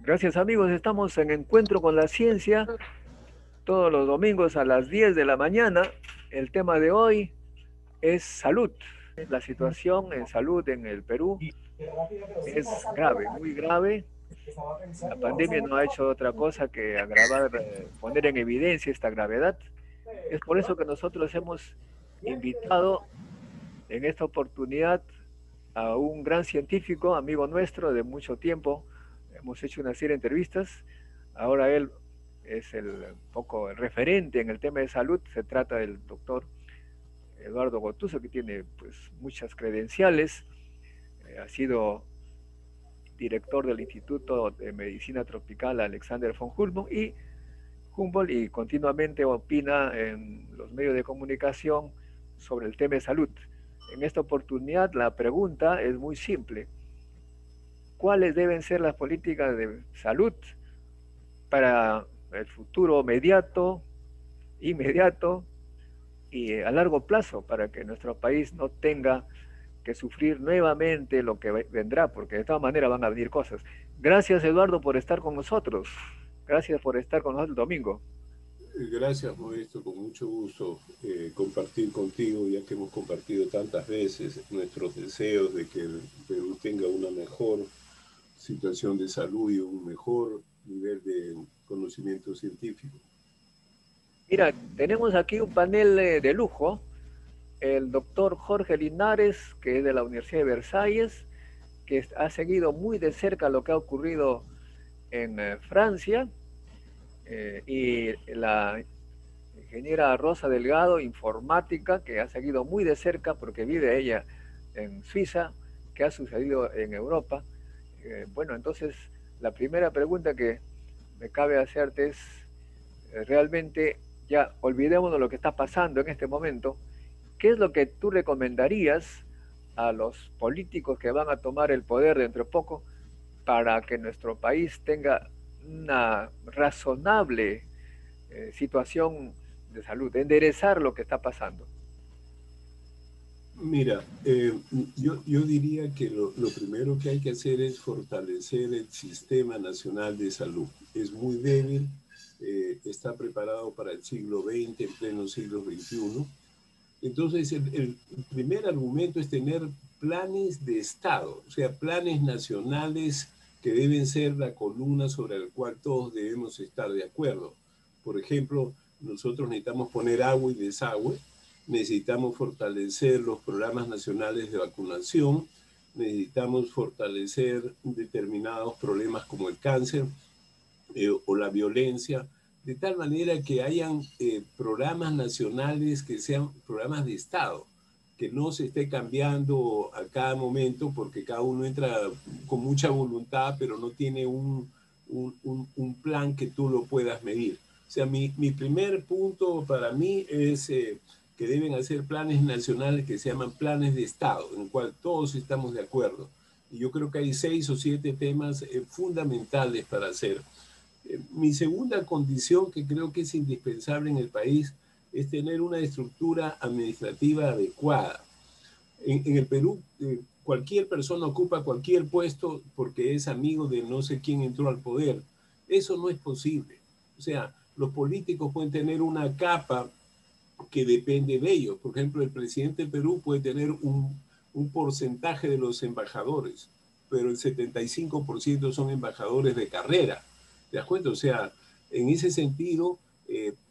Gracias amigos, estamos en Encuentro con la Ciencia todos los domingos a las 10 de la mañana. El tema de hoy es salud. La situación en salud en el Perú es grave, muy grave. La pandemia no ha hecho otra cosa que agravar, poner en evidencia esta gravedad. Es por eso que nosotros hemos invitado en esta oportunidad a un gran científico, amigo nuestro de mucho tiempo. Hemos hecho una serie de entrevistas. Ahora él es el poco el referente en el tema de salud. Se trata del doctor Eduardo Gotuso, que tiene pues muchas credenciales. Ha sido director del Instituto de Medicina Tropical Alexander von Humboldt y continuamente opina en los medios de comunicación sobre el tema de salud. En esta oportunidad la pregunta es muy simple. ¿Cuáles deben ser las políticas de salud para el futuro inmediato y a largo plazo para que nuestro país no tenga que sufrir nuevamente lo que vendrá, porque de todas maneras van a venir cosas? Gracias Eduardo por estar con nosotros. Gracias por estar con nosotros el domingo. Gracias, Modesto, con mucho gusto compartir contigo, ya que hemos compartido tantas veces nuestros deseos de que el Perú tenga una mejor situación de salud y un mejor nivel de conocimiento científico. Mira, tenemos aquí un panel de lujo. El doctor Jorge Linares, que es de la Universidad de Versalles, que ha seguido muy de cerca lo que ha ocurrido en Francia, y la ingeniera Rosa Delgado, informática, que ha seguido muy de cerca porque vive ella en Suiza, que ha sucedido en Europa. Bueno, entonces la primera pregunta que me cabe hacerte es, realmente ya olvidémonos de lo que está pasando en este momento. ¿Qué es lo que tú recomendarías a los políticos que van a tomar el poder dentro de poco para que nuestro país tenga una razonable situación de salud, enderezar lo que está pasando? Mira, yo diría que lo primero que hay que hacer es fortalecer el Sistema Nacional de Salud. Es muy débil, está preparado para el siglo XX, en pleno siglo XXI. Entonces, el primer argumento es tener planes de Estado, o sea, planes nacionales que deben ser la columna sobre la cual todos debemos estar de acuerdo. Por ejemplo, nosotros necesitamos poner agua y desagüe, necesitamos fortalecer los programas nacionales de vacunación, necesitamos fortalecer determinados problemas como el cáncer o la violencia, de tal manera que hayan programas nacionales que sean programas de Estado, que no se esté cambiando a cada momento porque cada uno entra con mucha voluntad, pero no tiene un plan que tú lo puedas medir. O sea, mi primer punto para mí es que deben hacer planes nacionales que se llaman planes de Estado, en el cual todos estamos de acuerdo. Y yo creo que hay 6 o 7 temas fundamentales para hacer. Mi segunda condición que creo que es indispensable en el país es tener una estructura administrativa adecuada. En el Perú, cualquier persona ocupa cualquier puesto porque es amigo de no sé quién entró al poder. Eso no es posible. O sea, los políticos pueden tener una capa que depende de ellos. Por ejemplo, el presidente del Perú puede tener un porcentaje de los embajadores, pero el 75% son embajadores de carrera. ¿Te das cuenta? O sea, en ese sentido,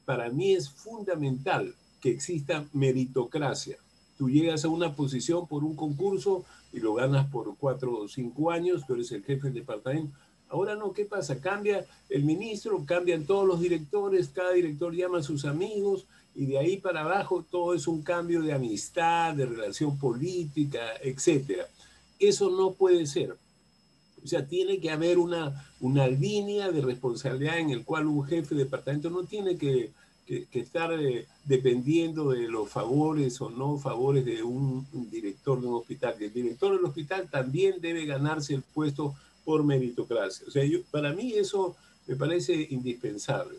para mí es fundamental que exista meritocracia. Tú llegas a una posición por un concurso y lo ganas por 4 o 5 años, tú eres el jefe del departamento. Ahora no, ¿qué pasa? Cambia el ministro, cambian todos los directores, cada director llama a sus amigos y de ahí para abajo todo es un cambio de amistad, de relación política, etcétera. Eso no puede ser. O sea, tiene que haber una línea de responsabilidad en el cual un jefe de departamento no tiene que estar dependiendo de los favores o no favores de un director de un hospital. El director del hospital también debe ganarse el puesto por meritocracia. O sea, para mí eso me parece indispensable.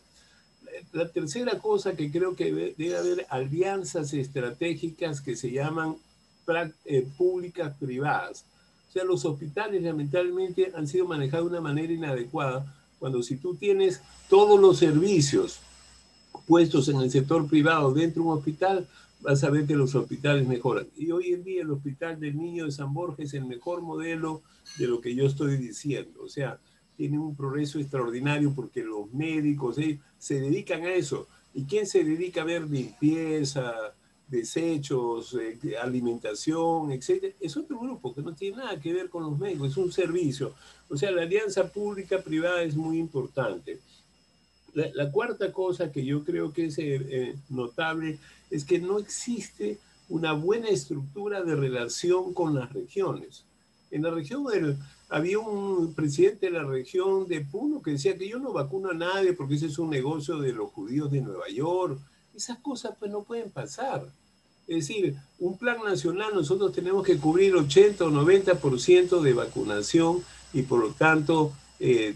La tercera cosa que creo que debe haber alianzas estratégicas que se llaman públicas privadas. O sea, los hospitales lamentablemente han sido manejados de una manera inadecuada, cuando si tú tienes todos los servicios puestos en el sector privado dentro de un hospital, vas a ver que los hospitales mejoran. Y hoy en día el Hospital del Niño de San Borja es el mejor modelo de lo que yo estoy diciendo. O sea, tiene un progreso extraordinario porque los médicos se dedican a eso. ¿Y quién se dedica a ver limpieza, desechos, alimentación, etcétera? Es otro grupo que no tiene nada que ver con los médicos, es un servicio. O sea, la alianza pública-privada es muy importante. La cuarta cosa que yo creo que es notable es que no existe una buena estructura de relación con las regiones. En la región había un presidente de la región de Puno que decía que yo no vacuno a nadie porque ese es un negocio de los judíos de Nueva York. Esas cosas pues no pueden pasar. Es decir, un plan nacional, nosotros tenemos que cubrir 80 o 90% de vacunación y por lo tanto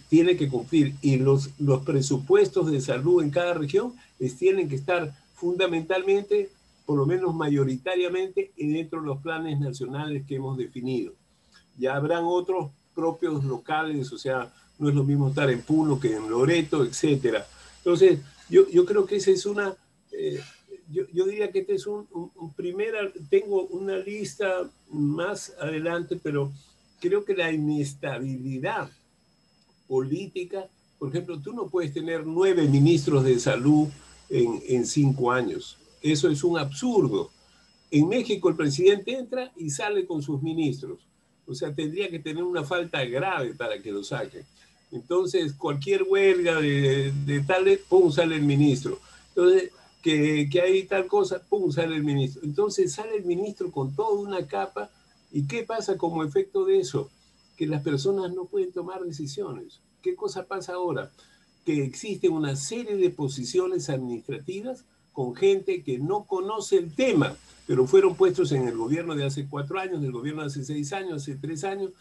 tiene que cumplir. Y los presupuestos de salud en cada región tienen que estar fundamentalmente, por lo menos mayoritariamente, dentro de los planes nacionales que hemos definido. Ya habrán otros propios locales, o sea, no es lo mismo estar en Puno que en Loreto, etcétera. Entonces, yo creo que esa es una... yo diría que este es un tengo una lista más adelante, pero creo que la inestabilidad política, por ejemplo, tú no puedes tener 9 ministros de salud en 5 años. Eso es un absurdo. En México el presidente entra y sale con sus ministros. O sea, tendría que tener una falta grave para que lo saquen. Entonces, cualquier huelga de tal, pum, sale el ministro. Entonces, que hay tal cosa, pum, sale el ministro. Entonces sale el ministro con toda una capa. ¿Y qué pasa como efecto de eso? Que las personas no pueden tomar decisiones. ¿Qué cosa pasa ahora? Que existen una serie de posiciones administrativas con gente que no conoce el tema, pero fueron puestos en el gobierno de hace 4 años, del gobierno de hace 6 años, hace 3 años,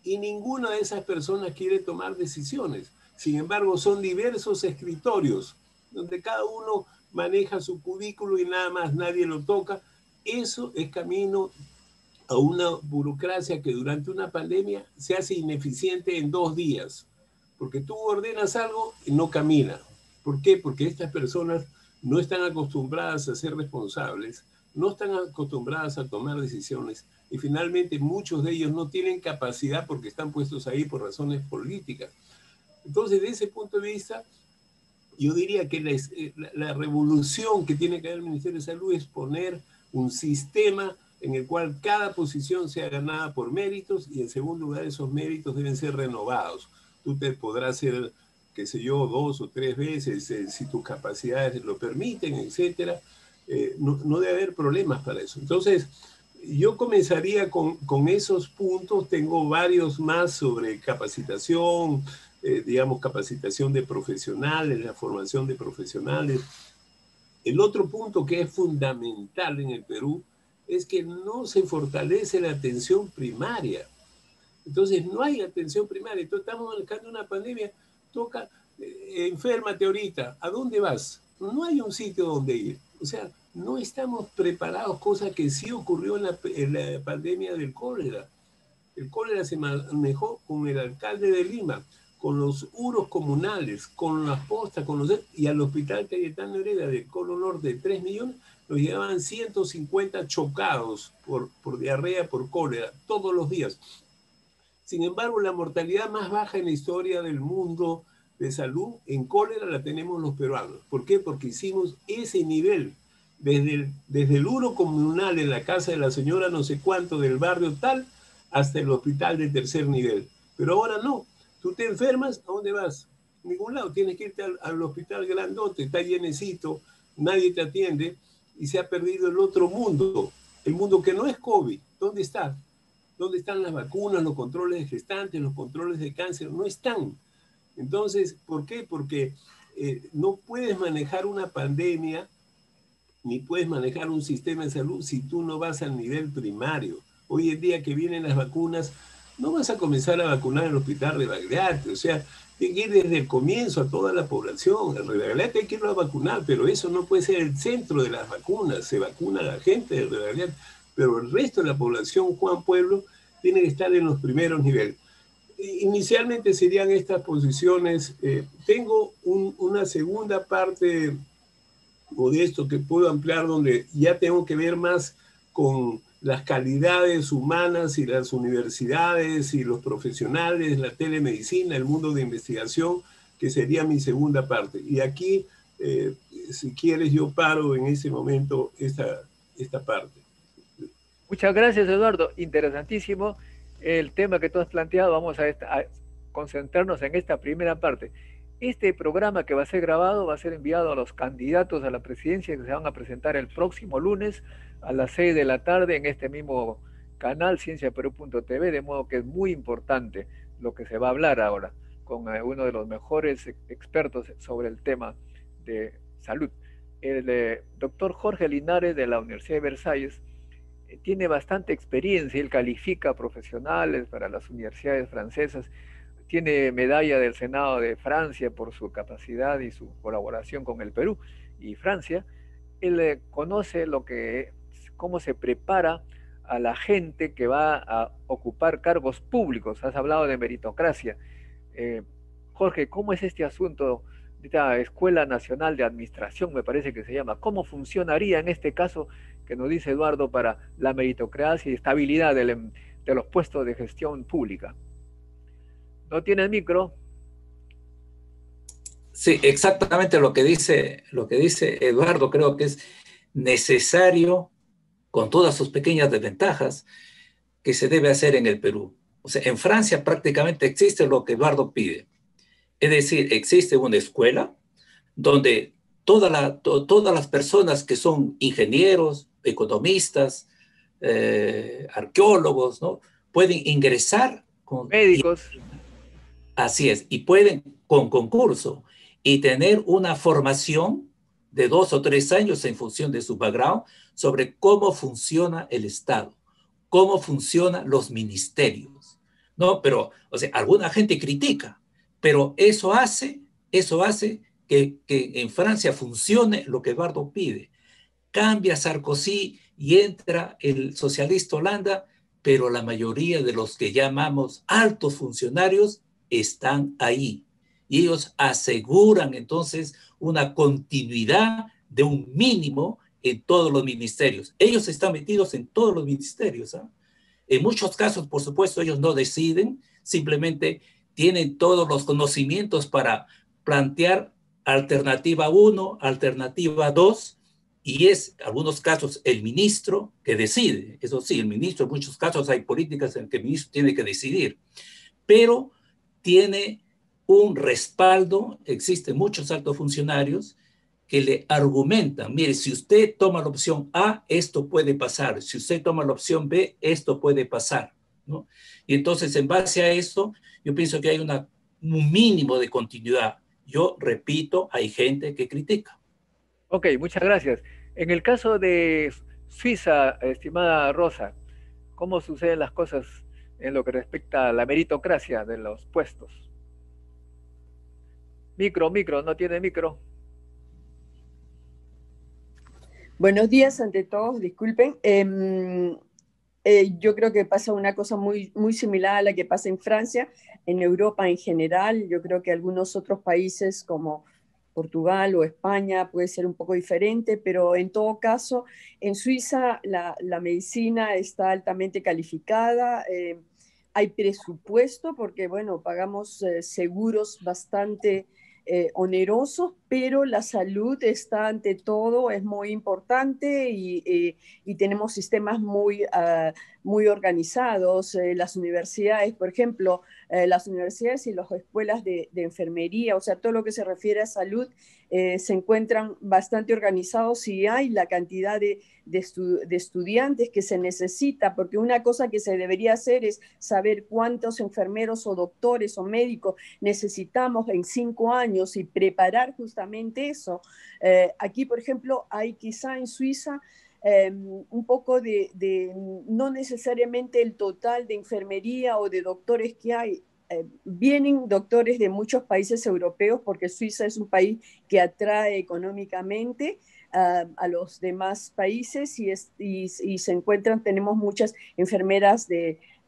y ninguna de esas personas quiere tomar decisiones. Sin embargo, son diversos escritorios, donde cada uno maneja su cubículo y nada más, nadie lo toca. Eso es camino a una burocracia que durante una pandemia se hace ineficiente en 2 días, porque tú ordenas algo y no camina. ¿Por qué? Porque estas personas no están acostumbradas a ser responsables, no están acostumbradas a tomar decisiones y finalmente muchos de ellos no tienen capacidad porque están puestos ahí por razones políticas. Entonces, desde ese punto de vista, yo diría que la revolución que tiene que haber el Ministerio de Salud es poner un sistema en el cual cada posición sea ganada por méritos y en segundo lugar esos méritos deben ser renovados. Tú te podrás hacer, qué sé yo, 2 o 3 veces si tus capacidades lo permiten, etcétera. No debe haber problemas para eso. Entonces, yo comenzaría con esos puntos. Tengo varios más sobre capacitación, digamos, capacitación de profesionales, la formación de profesionales. El otro punto que es fundamental en el Perú es que no se fortalece la atención primaria. Entonces, no hay atención primaria. Entonces, estamos manejando una pandemia, toca, enférmate ahorita, ¿a dónde vas? No hay un sitio donde ir. O sea, no estamos preparados, cosa que sí ocurrió en la pandemia del cólera. El cólera se manejó con el alcalde de Lima, con los uros comunales, con las postas, y al hospital Cayetano Heredia del Cono Norte de 3 millones, nos llegaban 150 chocados por diarrea, por cólera, todos los días. Sin embargo, la mortalidad más baja en la historia del mundo de salud en cólera la tenemos los peruanos. ¿Por qué? Porque hicimos ese nivel, desde el uro comunal en la casa de la señora no sé cuánto del barrio tal, hasta el hospital de 3er nivel. Pero ahora no. Tú te enfermas, ¿a dónde vas? A ningún lado. Tienes que irte al hospital grandote, está llenecito, nadie te atiende y se ha perdido el otro mundo, el mundo que no es COVID. ¿Dónde está? ¿Dónde están las vacunas, los controles de gestantes, los controles de cáncer? No están. Entonces, ¿por qué? Porque no puedes manejar una pandemia ni puedes manejar un sistema de salud si tú no vas al nivel primario. Hoy en día que vienen las vacunas, no vas a comenzar a vacunar en el hospital Rebagliati, o sea, tiene que ir desde el comienzo a toda la población. El Rebagliati hay que irlo a vacunar, pero eso no puede ser el centro de las vacunas. Se vacuna a la gente del Rebagliati, pero el resto de la población, Juan Pueblo, tiene que estar en los primeros niveles. Inicialmente serían estas posiciones. Tengo una segunda parte modesto que puedo ampliar, donde ya tengo que ver más con las calidades humanas y las universidades y los profesionales, la telemedicina, el mundo de investigación, que sería mi segunda parte. Y aquí, si quieres, yo paro en ese momento esta parte. Muchas gracias, Eduardo. Interesantísimo el tema que tú has planteado. Vamos a concentrarnos en esta primera parte. Este programa que va a ser grabado va a ser enviado a los candidatos a la presidencia que se van a presentar el próximo lunes a las 6 de la tarde en este mismo canal cienciaperú.tv, de modo que es muy importante lo que se va a hablar ahora con uno de los mejores expertos sobre el tema de salud. El doctor Jorge Linares de la Universidad de Versalles tiene bastante experiencia, él califica profesionales para las universidades francesas, tiene medalla del Senado de Francia por su capacidad y su colaboración con el Perú y Francia. Él conoce cómo se prepara a la gente que va a ocupar cargos públicos. Has hablado de meritocracia. Jorge, ¿cómo es este asunto de esta Escuela Nacional de Administración, me parece que se llama? ¿Cómo funcionaría en este caso que nos dice Eduardo para la meritocracia y estabilidad de los puestos de gestión pública? ¿No tiene el micro? Sí, exactamente lo que dice Eduardo. Creo que es necesario, con todas sus pequeñas desventajas, que se debe hacer en el Perú. O sea, en Francia prácticamente existe lo que Eduardo pide. Es decir, existe una escuela donde todas las personas que son ingenieros, economistas, arqueólogos, ¿no? Pueden ingresar médicos. Así es, y pueden con concurso y tener una formación de 2 o 3 años en función de su background sobre cómo funciona el Estado, cómo funcionan los ministerios, ¿no? Pero, o sea, alguna gente critica, pero eso hace que en Francia funcione lo que Eduardo pide. Cambia Sarkozy y entra el socialista Holanda, pero la mayoría de los que llamamos altos funcionarios están ahí. Y ellos aseguran entonces una continuidad de un mínimo en todos los ministerios. Ellos están metidos en todos los ministerios. En muchos casos, por supuesto, ellos no deciden, simplemente tienen todos los conocimientos para plantear alternativa 1, alternativa 2, y es, en algunos casos, el ministro que decide. Eso sí, el ministro, en muchos casos hay políticas en que el ministro tiene que decidir, pero tiene un respaldo. Existen muchos altos funcionarios que le argumentan: mire, si usted toma la opción A, esto puede pasar; si usted toma la opción B, esto puede pasar, ¿no? Y entonces, en base a eso, yo pienso que hay un mínimo de continuidad. Yo repito, hay gente que critica. Ok, muchas gracias. En el caso de Suiza, estimada Rosa, ¿cómo suceden las cosas en lo que respecta a la meritocracia de los puestos? Micro, no tiene micro. Buenos días ante todos, disculpen. Yo creo que pasa una cosa muy, muy similar a la que pasa en Francia, en Europa en general. Yo creo que algunos otros países como Portugal o España puede ser un poco diferente, pero en todo caso, en Suiza la medicina está altamente calificada. Hay presupuesto porque, bueno, pagamos seguros bastante onerosos, pero la salud está ante todo, es muy importante y tenemos sistemas muy organizados. Las universidades, por ejemplo, las universidades y las escuelas de enfermería, o sea, todo lo que se refiere a salud, se encuentran bastante organizados y hay la cantidad de estudiantes que se necesita, porque una cosa que se debería hacer es saber cuántos enfermeros o doctores o médicos necesitamos en 5 años y preparar justamente eso. Aquí, por ejemplo, hay quizá en Suiza un poco no necesariamente el total de enfermería o de doctores que hay. Vienen doctores de muchos países europeos porque Suiza es un país que atrae económicamente a los demás países y se encuentran, tenemos muchas enfermeras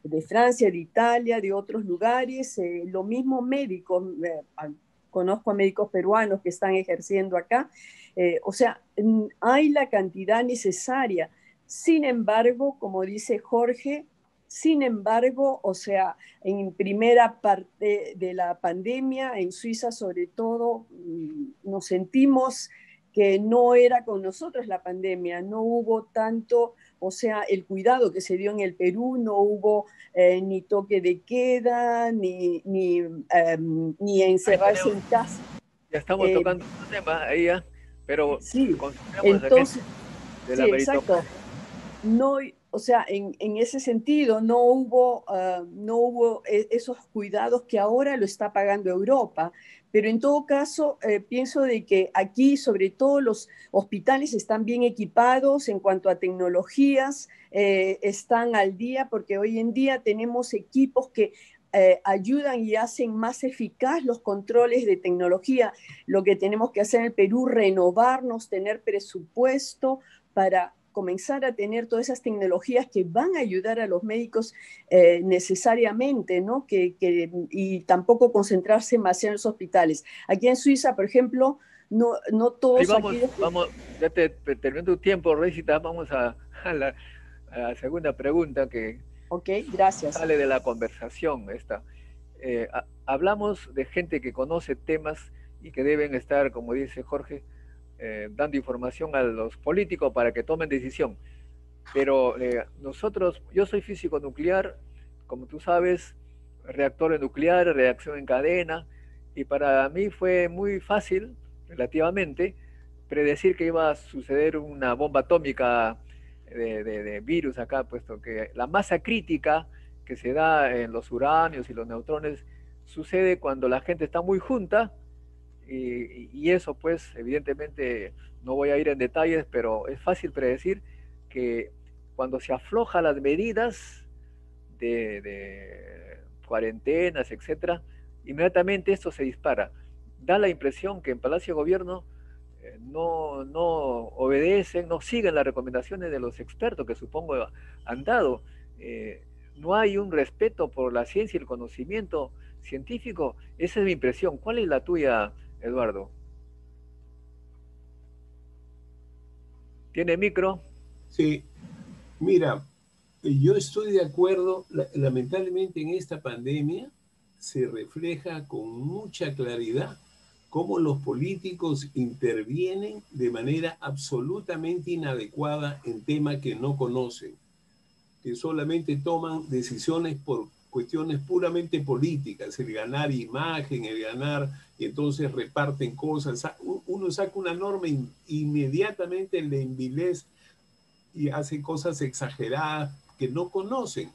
de Francia, de Italia, de otros lugares, lo mismo médicos, conozco a médicos peruanos que están ejerciendo acá, o sea, hay la cantidad necesaria. Sin embargo, como dice Jorge, sin embargo, o sea, en primera parte de la pandemia, en Suiza sobre todo, nos sentimos que no era con nosotros la pandemia, no hubo tanto, o sea, el cuidado que se dio en el Perú, no hubo ni toque de queda, ni encerrarse en casa. Ya estamos tocando un tema ahí ya, pero Sí, concentremos en entonces, de la sí, exacto. meritocracia. No, o sea, en ese sentido no hubo esos cuidados que ahora lo está pagando Europa. Pero en todo caso, pienso de que aquí, sobre todo, los hospitales están bien equipados en cuanto a tecnologías, están al día, porque hoy en día tenemos equipos que ayudan y hacen más eficaz los controles de tecnología. Lo que tenemos que hacer en el Perú, renovarnos, tener presupuesto para comenzar a tener todas esas tecnologías que van a ayudar a los médicos necesariamente, ¿no? Y tampoco concentrarse demasiado en los hospitales. Aquí en Suiza, por ejemplo, no Ahí todos vamos, aquellos... vamos, ya te terminó tu tiempo, Rosita, vamos a la segunda pregunta que Ok, gracias. sale de la conversación esta. Hablamos de gente que conoce temas y que deben estar, como dice Jorge, dando información a los políticos para que tomen decisión. Pero nosotros, yo soy físico nuclear, como tú sabes, reactores nucleares, reacción en cadena, y para mí fue muy fácil, relativamente, predecir que iba a suceder una bomba atómica de virus acá, puesto que la masa crítica que se da en los uranios y los neutrones sucede cuando la gente está muy junta, y eso pues evidentemente no voy a ir en detalles, pero es fácil predecir que cuando se aflojan las medidas de cuarentenas, etcétera, inmediatamente esto se dispara. Da la impresión que en Palacio de Gobierno no obedecen, no siguen las recomendaciones de los expertos que supongo han dado. No hay un respeto por la ciencia y el conocimiento científico. Esa es mi impresión. ¿Cuál es la tuya, Eduardo? ¿Tiene micro? Sí, mira, yo estoy de acuerdo, lamentablemente en esta pandemia se refleja con mucha claridad cómo los políticos intervienen de manera absolutamente inadecuada en temas que no conocen, que solamente toman decisiones por cuestiones puramente políticas, el ganar imagen, el ganar, y entonces reparten cosas. Uno saca una norma y inmediatamente le envilece y hace cosas exageradas que no conocen.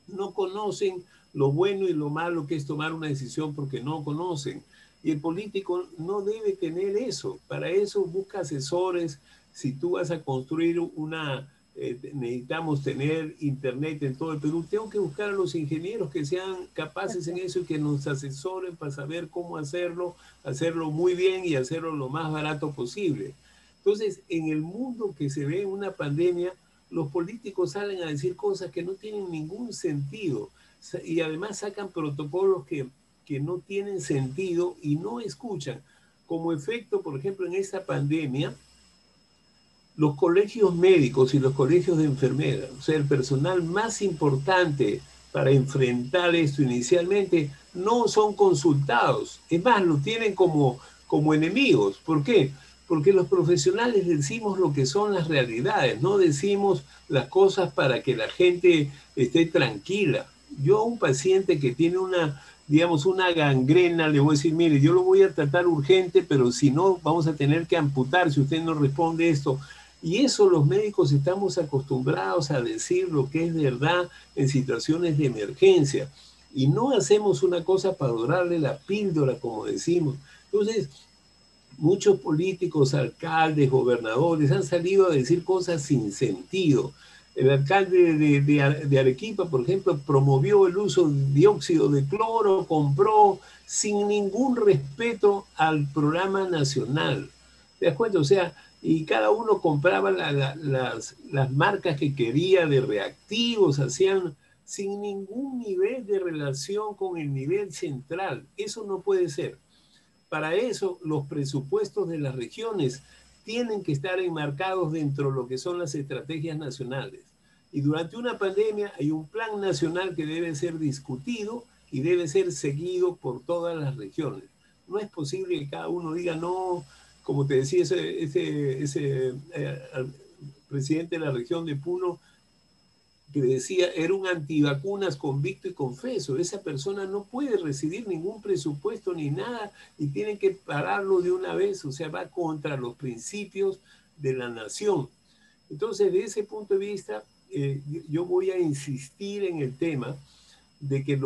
No conocen lo bueno y lo malo que es tomar una decisión porque no conocen. Y el político no debe tener eso. Para eso busca asesores. Si tú vas a construir necesitamos tener internet en todo el Perú, tengo que buscar a los ingenieros que sean capaces en eso y que nos asesoren para saber cómo hacerlo muy bien y hacerlo lo más barato posible. Entonces, en el mundo que se ve una pandemia, los políticos salen a decir cosas que no tienen ningún sentido y además sacan protocolos que no tienen sentido y no escuchan. Como efecto, por ejemplo, en esta pandemia, los colegios médicos y los colegios de enfermeras, o sea, el personal más importante para enfrentar esto inicialmente, no son consultados. Es más, lo tienen como enemigos. ¿Por qué? Porque los profesionales decimos lo que son las realidades, no decimos las cosas para que la gente esté tranquila. Yo a un paciente que tiene una gangrena, le voy a decir, mire, yo lo voy a tratar urgente, pero si no, vamos a tener que amputar si usted no responde esto. Y eso los médicos estamos acostumbrados a decir lo que es verdad en situaciones de emergencia. Y no hacemos una cosa para dorarle la píldora, como decimos. Entonces, muchos políticos, alcaldes, gobernadores han salido a decir cosas sin sentido. El alcalde de Arequipa, por ejemplo, promovió el uso de dióxido de cloro, compró sin ningún respeto al programa nacional. ¿Te das cuenta? O sea, y cada uno compraba las marcas que quería de reactivos, hacían sin ningún nivel de relación con el nivel central. Eso no puede ser. Para eso, los presupuestos de las regiones tienen que estar enmarcados dentro de lo que son las estrategias nacionales. Y durante una pandemia hay un plan nacional que debe ser discutido y debe ser seguido por todas las regiones. No es posible que cada uno diga, no, como te decía ese presidente de la región de Puno, que decía, era un antivacunas convicto y confeso. Esa persona no puede recibir ningún presupuesto ni nada y tienen que pararlo de una vez, o sea, va contra los principios de la nación. Entonces, de ese punto de vista, yo voy a insistir en el tema de que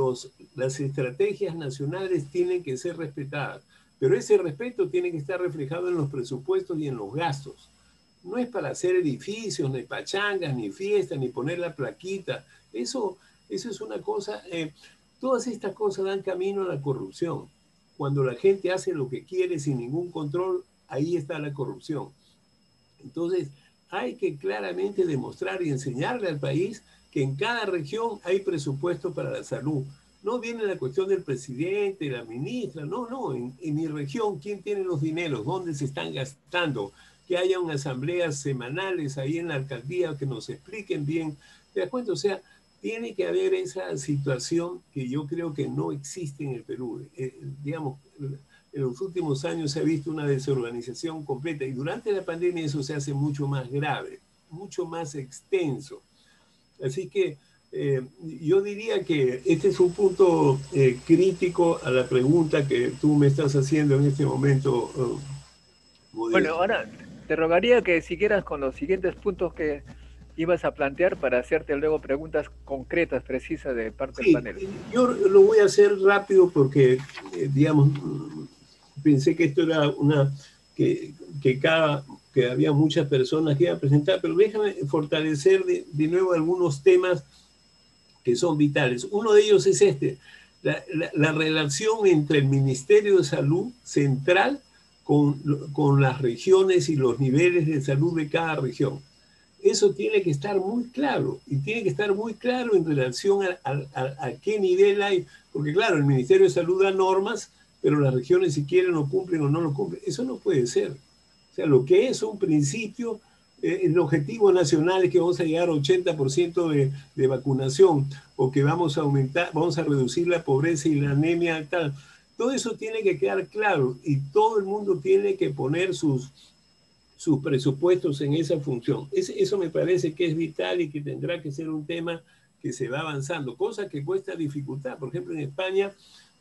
las estrategias nacionales tienen que ser respetadas, pero ese respeto tiene que estar reflejado en los presupuestos y en los gastos. No es para hacer edificios, ni pachangas, ni fiestas, ni poner la plaquita. Eso es una cosa, todas estas cosas dan camino a la corrupción. Cuando la gente hace lo que quiere sin ningún control, ahí está la corrupción. Entonces, hay que claramente demostrar y enseñarle al país que en cada región hay presupuesto para la salud. No viene la cuestión del presidente, la ministra, no, en mi región, ¿quién tiene los dineros? ¿Dónde se están gastando? Que haya unas asambleas semanales ahí en la alcaldía que nos expliquen bien. ¿Te das cuenta? O sea, tiene que haber esa situación que yo creo que no existe en el Perú. Digamos, en los últimos años se ha visto una desorganización completa y durante la pandemia eso se hace mucho más grave, mucho más extenso. Así que yo diría que este es un punto crítico a la pregunta que tú me estás haciendo en este momento. Bueno, ahora te rogaría que siguieras con los siguientes puntos que ibas a plantear para hacerte luego preguntas concretas, precisas de parte del panel. Yo lo voy a hacer rápido porque, digamos, pensé que esto era que había muchas personas que iban a presentar, pero déjame fortalecer de nuevo algunos temas que son vitales. Uno de ellos es la relación entre el Ministerio de Salud central con las regiones y los niveles de salud de cada región. Eso tiene que estar muy claro, y tiene que estar muy claro en relación a qué nivel hay, porque claro, el Ministerio de Salud da normas, pero las regiones si quieren lo cumplen o no lo cumplen. Eso no puede ser. O sea, lo que es un principio, el objetivo nacional es que vamos a llegar al 80% de vacunación, o que vamos a reducir la pobreza y la anemia, tal. Todo eso tiene que quedar claro y todo el mundo tiene que poner sus presupuestos en esa función. Eso me parece que es vital y que tendrá que ser un tema que se va avanzando, cosa que cuesta dificultad. Por ejemplo, en España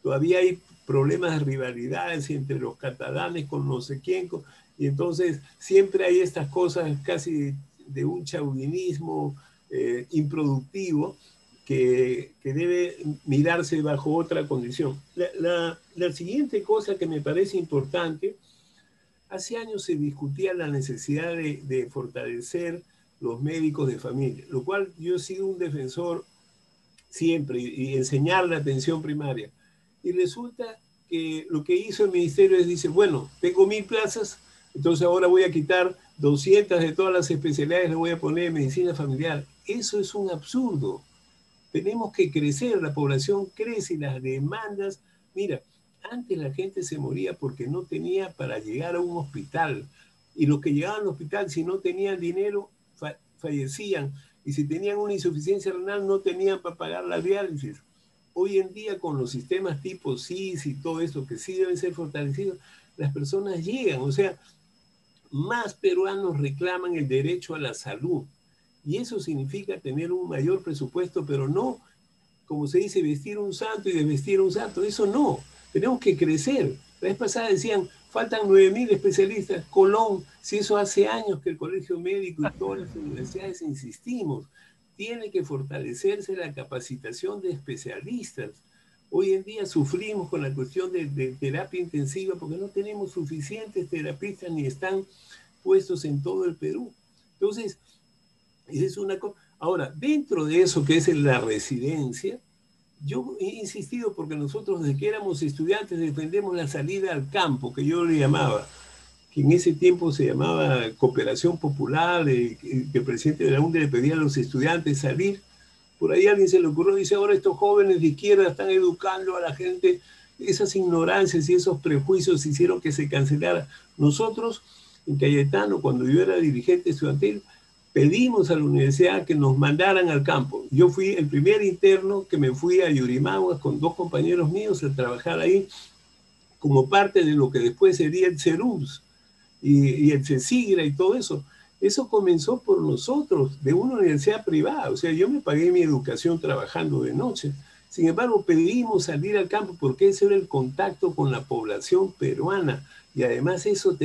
todavía hay problemas de rivalidades entre los catalanes con no sé quién, y entonces siempre hay estas cosas casi de un chauvinismo improductivo, que debe mirarse bajo otra condición. La siguiente cosa que me parece importante, hace años se discutía la necesidad de fortalecer los médicos de familia, lo cual yo he sido un defensor siempre, y enseñar la atención primaria. Y resulta que lo que hizo el ministerio es, dice, bueno, tengo 1000 plazas, entonces ahora voy a quitar 200 de todas las especialidades, le voy a poner medicina familiar. Eso es un absurdo. Tenemos que crecer, la población crece y las demandas. Mira, antes la gente se moría porque no tenía para llegar a un hospital. Y los que llegaban al hospital, si no tenían dinero, fallecían. Y si tenían una insuficiencia renal, no tenían para pagar la diálisis. Hoy en día, con los sistemas tipo SIS y todo esto, que sí deben ser fortalecidos, las personas llegan. O sea, más peruanos reclaman el derecho a la salud. Y eso significa tener un mayor presupuesto, pero no, como se dice, vestir un santo y desvestir un santo. Eso no. Tenemos que crecer. La vez pasada decían, faltan 9000 especialistas. Colón, si eso hace años que el Colegio Médico y todas las universidades insistimos, tiene que fortalecerse la capacitación de especialistas. Hoy en día sufrimos con la cuestión de terapia intensiva porque no tenemos suficientes terapistas ni están puestos en todo el Perú. Entonces, es una cosa. Ahora, dentro de eso que es la residencia, yo he insistido porque nosotros desde que éramos estudiantes defendemos la salida al campo, que yo le llamaba, que en ese tiempo se llamaba cooperación popular, que el presidente de la UNDE le pedía a los estudiantes salir Por ahí a alguien se le ocurrió, dice, ahora estos jóvenes de izquierda están educando a la gente. Esas ignorancias y esos prejuicios hicieron que se cancelara. Nosotros, en Cayetano, cuando yo era dirigente estudiantil, pedimos a la universidad que nos mandaran al campo. Yo fui el primer interno que me fui a Yurimaguas con 2 compañeros míos a trabajar ahí como parte de lo que después sería el CERUMS y el CECIGRA y todo eso. Eso comenzó por nosotros, de una universidad privada. O sea, yo me pagué mi educación trabajando de noche. Sin embargo, pedimos salir al campo porque ese era el contacto con la población peruana. Y además eso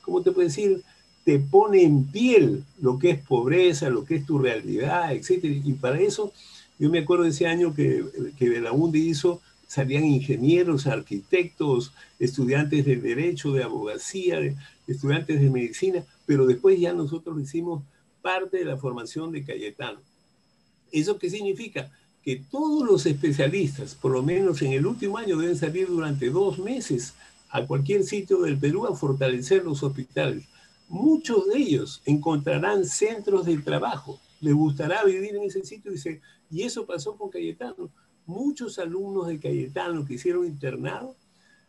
¿cómo te puedo decir? Te pone en piel lo que es pobreza, lo que es tu realidad, etc. Y para eso, yo me acuerdo de ese año que Belaúnde hizo, salían ingenieros, arquitectos, estudiantes de derecho, de abogacía, estudiantes de medicina, pero después ya nosotros hicimos parte de la formación de Cayetano. ¿Eso qué significa? Que todos los especialistas, por lo menos en el último año, deben salir durante 2 meses a cualquier sitio del Perú a fortalecer los hospitales. Muchos de ellos encontrarán centros de trabajo. Les gustará vivir en ese sitio y eso pasó con Cayetano. Muchos alumnos de Cayetano que hicieron internado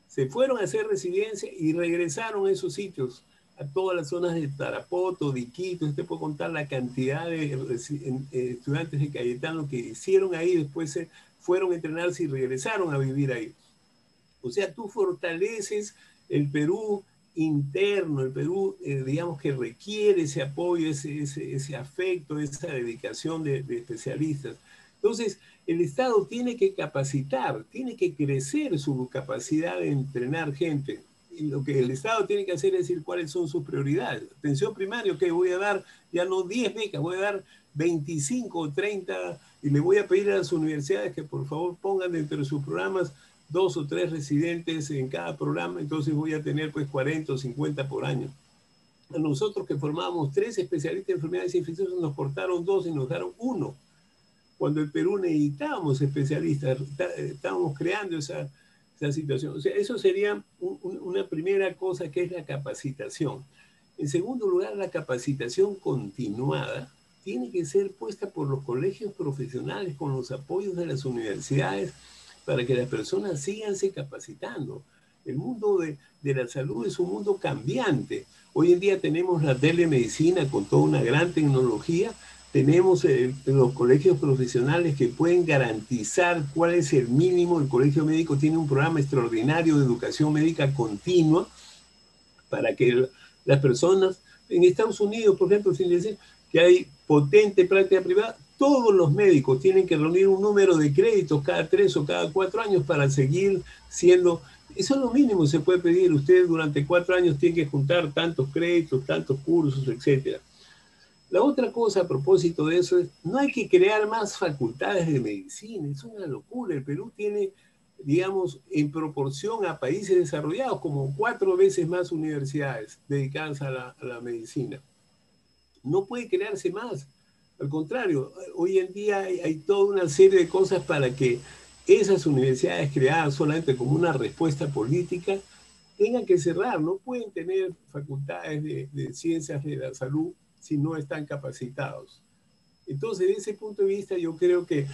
se fueron a hacer residencia y regresaron a esos sitios, a todas las zonas de Tarapoto, de Iquitos. Te puedo contar la cantidad de estudiantes de Cayetano que hicieron ahí, después se fueron a entrenarse y regresaron a vivir ahí. O sea, tú fortaleces el Perú interno, el Perú, digamos que requiere ese apoyo, ese afecto, esa dedicación de especialistas. Entonces, el Estado tiene que capacitar, tiene que crecer su capacidad de entrenar gente. Y lo que el Estado tiene que hacer es decir cuáles son sus prioridades. Atención primaria, que voy a dar ya no 10 becas, voy a dar 25 o 30 y le voy a pedir a las universidades que por favor pongan dentro de sus programas 2 o 3 residentes en cada programa, entonces voy a tener pues 40 o 50 por año. A nosotros que formábamos 3 especialistas en enfermedades infecciosas nos cortaron 2 y nos daron 1. Cuando el Perú necesitábamos especialistas, estábamos creando esa situación. O sea, eso sería una primera cosa, que es la capacitación. En segundo lugar, la capacitación continuada tiene que ser puesta por los colegios profesionales con los apoyos de las universidades para que las personas síganse capacitando. El mundo de la salud es un mundo cambiante. Hoy en día tenemos la telemedicina con toda una gran tecnología. Tenemos los colegios profesionales que pueden garantizar cuál es el mínimo. El colegio médico tiene un programa extraordinario de educación médica continua para que las personas, en Estados Unidos, por ejemplo, sin decir que hay potente práctica privada, todos los médicos tienen que reunir un número de créditos cada 3 o cada 4 años para seguir siendo. Eso es lo mínimo que se puede pedir. Usted durante 4 años tiene que juntar tantos créditos, tantos cursos, etc. La otra cosa a propósito de eso es, no hay que crear más facultades de medicina. Es una locura. El Perú tiene, digamos, en proporción a países desarrollados, como 4 veces más universidades dedicadas a la medicina. No puede crearse más. Al contrario, hoy en día hay toda una serie de cosas para que esas universidades creadas solamente como una respuesta política tengan que cerrar. No pueden tener facultades de ciencias de la salud si no están capacitados. Entonces, desde ese punto de vista, yo creo que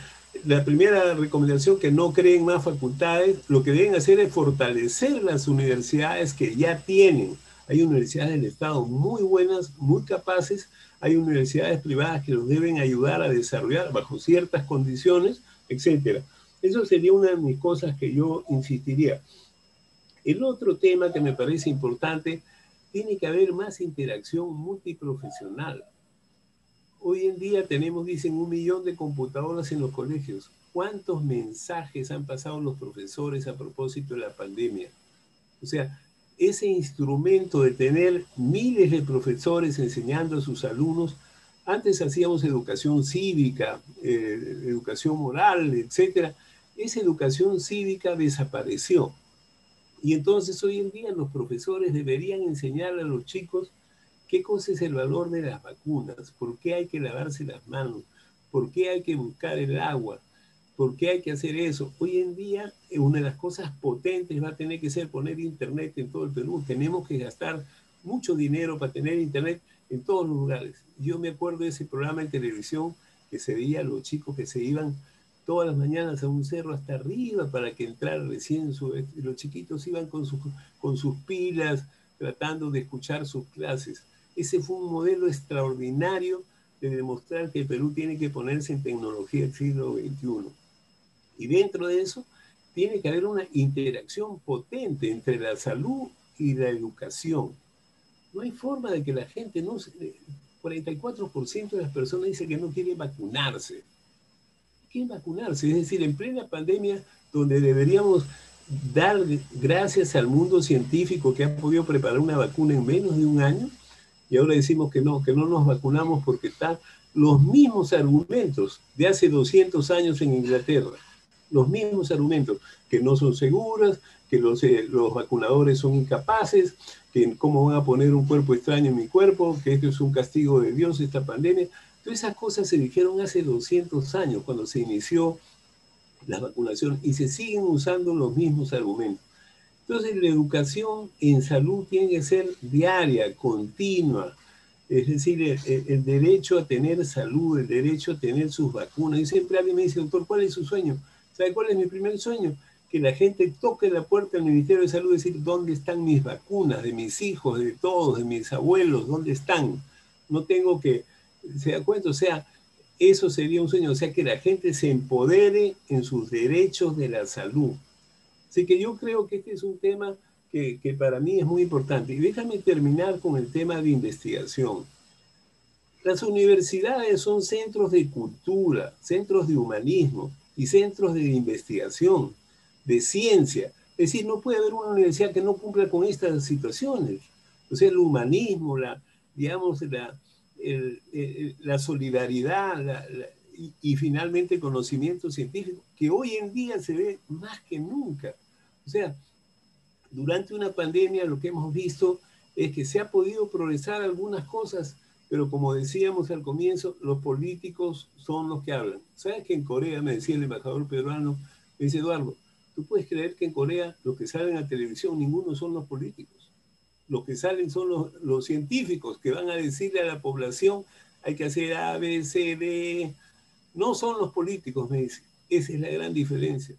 la primera recomendación, que no creen más facultades, lo que deben hacer es fortalecer las universidades que ya tienen. Hay universidades del Estado muy buenas, muy capaces. Hay universidades privadas que los deben ayudar a desarrollar bajo ciertas condiciones, etc. Eso sería una de mis cosas que yo insistiría. El otro tema que me parece importante, tiene que haber más interacción multiprofesional. Hoy en día tenemos, dicen, 1 millón de computadoras en los colegios. ¿Cuántos mensajes han pasado los profesores a propósito de la pandemia? O sea, ese instrumento de tener miles de profesores enseñando a sus alumnos. Antes hacíamos educación cívica, educación moral, etc. Esa educación cívica desapareció. Y entonces hoy en día los profesores deberían enseñar a los chicos qué cosa es el valor de las vacunas, por qué hay que lavarse las manos, por qué hay que buscar el agua, por qué hay que hacer eso. Hoy en día una de las cosas potentes va a tener que ser poner internet en todo el Perú. Tenemos que gastar mucho dinero para tener internet en todos los lugares. Yo me acuerdo de ese programa en televisión que se veía a los chicos que se iban todas las mañanas a un cerro hasta arriba para que entrara recién los chiquitos iban con sus pilas, tratando de escuchar sus clases. Ese fue un modelo extraordinario de demostrar que el Perú tiene que ponerse en tecnología del siglo XXI. Y dentro de eso tiene que haber una interacción potente entre la salud y la educación. No hay forma de que la gente no... 44% de las personas dicen que no quieren vacunarse. Quieren vacunarse, es decir, en plena pandemia, donde deberíamos dar gracias al mundo científico que ha podido preparar una vacuna en menos de un año, y ahora decimos que no nos vacunamos porque están los mismos argumentos de hace 200 años en Inglaterra, los mismos argumentos, que no son seguras, que los vacunadores son incapaces, que cómo van a poner un cuerpo extraño en mi cuerpo, que esto es un castigo de Dios, esta pandemia. Todas esas cosas se dijeron hace 200 años, cuando se inició la vacunación, y se siguen usando los mismos argumentos. Entonces, la educación en salud tiene que ser diaria, continua. Es decir, el derecho a tener salud, el derecho a tener sus vacunas. Y siempre alguien me dice, doctor, ¿cuál es su sueño? ¿Sabe cuál es mi primer sueño? Que la gente toque la puerta del Ministerio de Salud y decir, ¿dónde están mis vacunas? De mis hijos, de todos, de mis abuelos, ¿dónde están? No tengo que... ¿Se da cuenta? O sea, eso sería un sueño. O sea, que la gente se empodere en sus derechos de la salud. Así que yo creo que este es un tema que para mí es muy importante. Y déjame terminar con el tema de investigación. Las universidades son centros de cultura, centros de humanismo y centros de investigación, de ciencia. Es decir, no puede haber una universidad que no cumpla con estas situaciones. O sea, el humanismo, digamos, la solidaridad, y finalmente el conocimiento científico, que hoy en día se ve más que nunca. O sea, durante una pandemia lo que hemos visto es que se ha podido progresar algunas cosas, pero como decíamos al comienzo, los políticos son los que hablan. ¿Sabes que en Corea, me decía el embajador peruano, me dice, Eduardo, ¿tú puedes creer que en Corea los que salen a televisión, ninguno son los políticos? Los que salen son los científicos que van a decirle a la población, hay que hacer A, B, C, D. No son los políticos, me dice. Esa es la gran diferencia.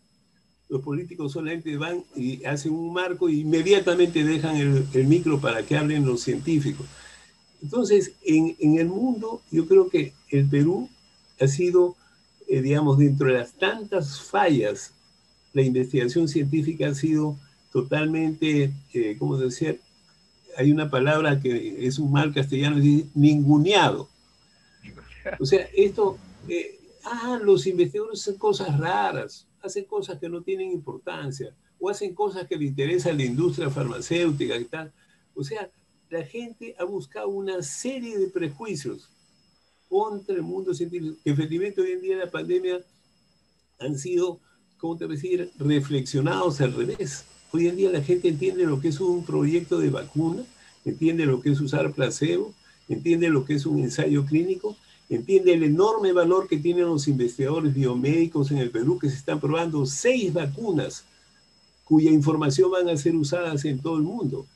Los políticos solamente van y hacen un marco e inmediatamente dejan el micro para que hablen los científicos. Entonces, en el mundo, yo creo que el Perú ha sido, digamos, dentro de las tantas fallas, la investigación científica ha sido totalmente, ¿cómo decir? Hay una palabra que es un mal castellano, es ninguneado. O sea, esto, los investigadores hacen cosas raras, hacen cosas que no tienen importancia, o hacen cosas que le interesa a la industria farmacéutica y tal. O sea, la gente ha buscado una serie de prejuicios contra el mundo científico, que efectivamente hoy en día la pandemia han sido, ¿cómo te voy a decir?, reflexionados al revés. Hoy en día la gente entiende lo que es un proyecto de vacuna, entiende lo que es usar placebo, entiende lo que es un ensayo clínico, entiende el enorme valor que tienen los investigadores biomédicos en el Perú, que se están probando 6 vacunas cuya información van a ser usadas en todo el mundo.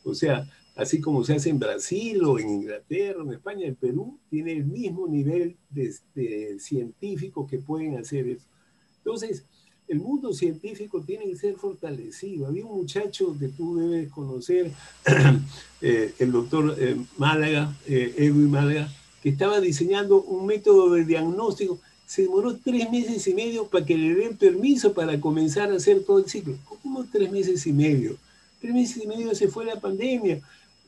O sea, así como se hace en Brasil o en Inglaterra o en España, el Perú tiene el mismo nivel de científicos que pueden hacer eso. Entonces, el mundo científico tiene que ser fortalecido. Había un muchacho que tú debes conocer, el doctor Málaga, Edwin Málaga, que estaba diseñando un método de diagnóstico. Se demoró 3 meses y medio para que le den permiso para comenzar a hacer todo el ciclo. ¿Cómo 3 meses y medio? 3 meses y medio se fue la pandemia.